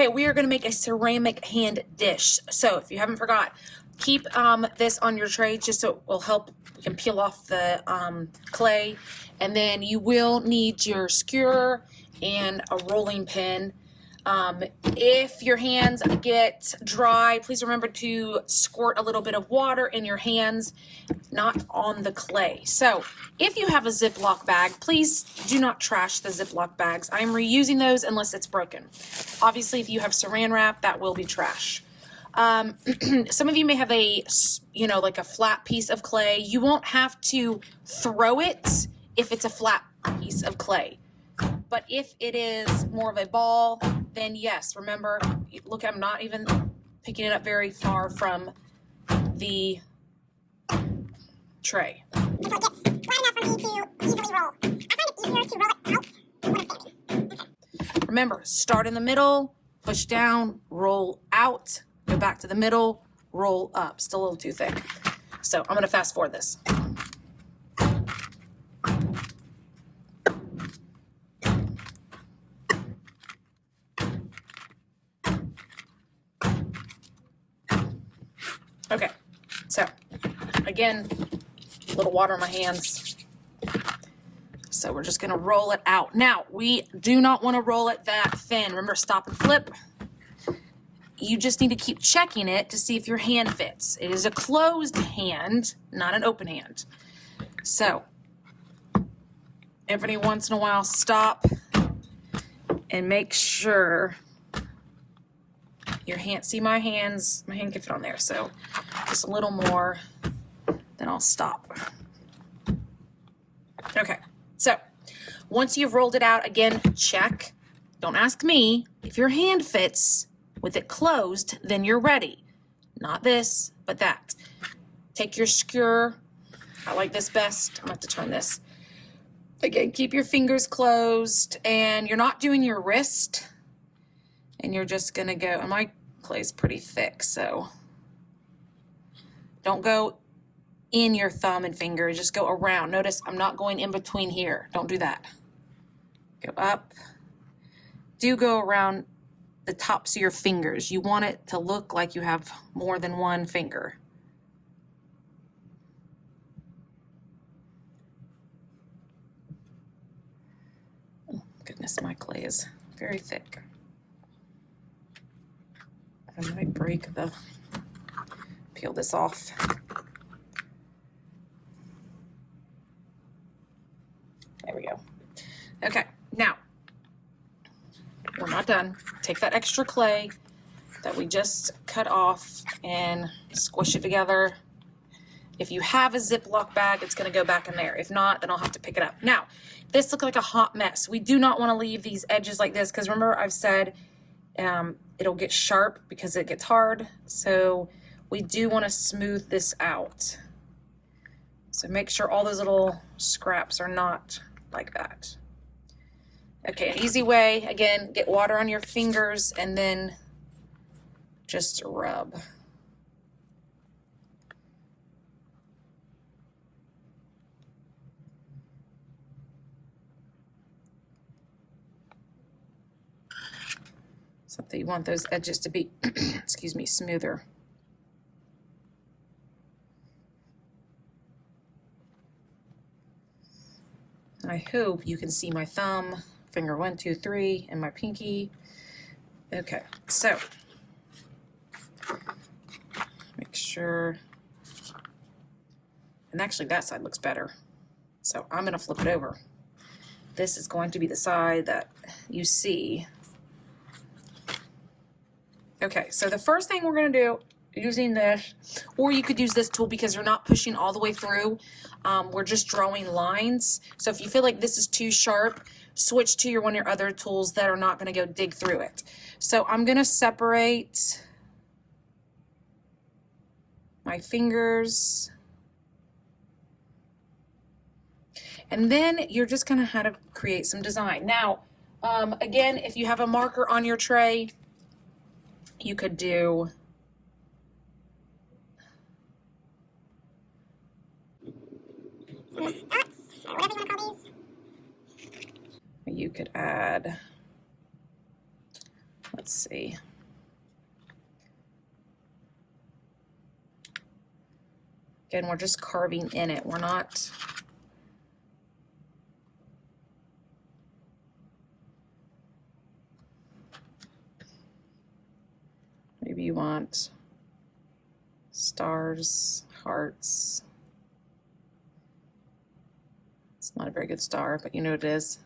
Okay, we are going to make a ceramic hand dish. So if you haven't forgot, keep this on your tray just so it will help. You can peel off the clay, and then you will need your skewer and a rolling pin. If your hands get dry, please remember to squirt a little bit of water in your hands, not on the clay. So if you have a Ziploc bag, please do not trash the Ziploc bags. I am reusing those unless it's broken. Obviously, if you have saran wrap, that will be trash. Some of you may have a, like a flat piece of clay. You won't have to throw it if it's a flat piece of clay. But if it is more of a ball, then yes, remember, look, I'm not even picking it up very far from the tray. Until it gets flat enough for me to easily roll. I find it easier to roll it out when I'm standing. Okay. Remember, start in the middle, push down, roll out, go back to the middle, roll up. Still a little too thick. So I'm going to fast forward this. Okay, so again, a little water in my hands. So we're just gonna roll it out. Now, we do not wanna roll it that thin. Remember, stop and flip. You just need to keep checking it to see if your hand fits. It is a closed hand, not an open hand. So, every once in a while, stop and make sure your hand, see my hands, my hand can fit on there. So just a little more, then I'll stop. Okay, so once you've rolled it out, again, check. Don't ask me. If your hand fits with it closed, then you're ready. Not this, but that. Take your skewer. I like this best. I'm gonna have to turn this. Again, keep your fingers closed, and you're not doing your wrist. And you're just gonna go, and my clay's pretty thick, so don't go in your thumb and finger, just go around. Notice I'm not going in between here. Don't do that. Go up. Do go around the tops of your fingers. You want it to look like you have more than one finger. Oh, goodness, my clay is very thick. I might break the, peel this off. There we go. Okay, now, we're not done. Take that extra clay that we just cut off and squish it together. If you have a Ziploc bag, it's gonna go back in there. If not, then I'll have to pick it up. Now, this looks like a hot mess. We do not wanna leave these edges like this, because remember I've said, it'll get sharp because it gets hard. So we do want to smooth this out. So make sure all those little scraps are not like that. Okay, an easy way, again, get water on your fingers and then just rub. So that you want those edges to be, excuse me, smoother. And I hope you can see my thumb, finger 1, 2, 3, and my pinky. Okay, so make sure, and actually that side looks better. So I'm gonna flip it over. This is going to be the side that you see. Okay, so the first thing we're gonna do using this, or you could use this tool because you're not pushing all the way through. We're just drawing lines. So if you feel like this is too sharp, switch to one of your other tools that are not gonna go dig through it. So I'm gonna separate my fingers. And then you're just gonna have to create some design. Now, again, if you have a marker on your tray, you could do Whatever you want to call these. you could add let's see. Again, we're just carving in it. We're not. Maybe you want stars, hearts. It's not a very good star, but you know what it is.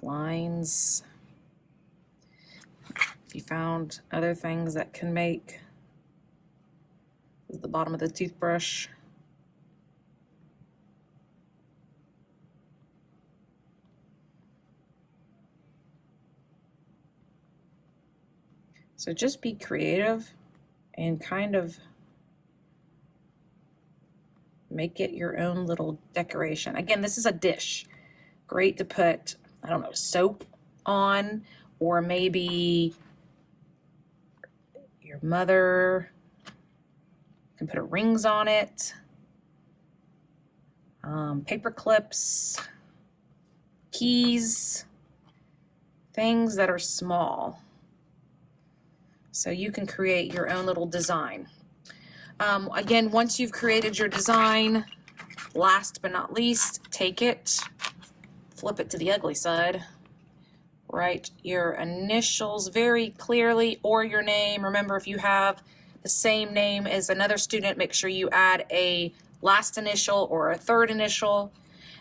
Lines. If you found other things that can make, this is the bottom of the toothbrush. So just be creative and kind of make it your own little decoration. Again, this is a dish. Great to put, I don't know, soap on, or maybe your mother can put her rings on it. Paper clips, keys, things that are small. So you can create your own little design. Again, once you've created your design, last but not least, take it, flip it to the ugly side, write your initials very clearly, or your name. Remember, if you have the same name as another student, make sure you add a last initial or a third initial.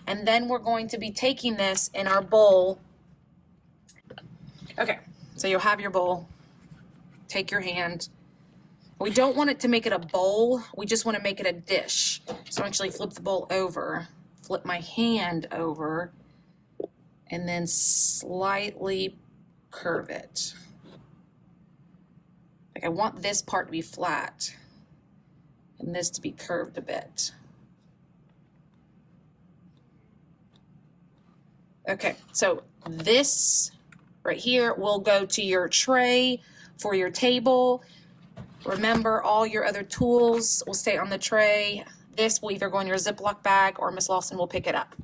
And then we're going to be taking this in our bowl. Okay, so you'll have your bowl. Take your hand. We don't want it to make it a bowl. We just want to make it a dish. So actually flip the bowl over, flip my hand over, and then slightly curve it. Like I want this part to be flat and this to be curved a bit. Okay, so this right here will go to your tray for your table. Remember, all your other tools will stay on the tray. This will either go in your Ziploc bag or Miss Lawson will pick it up.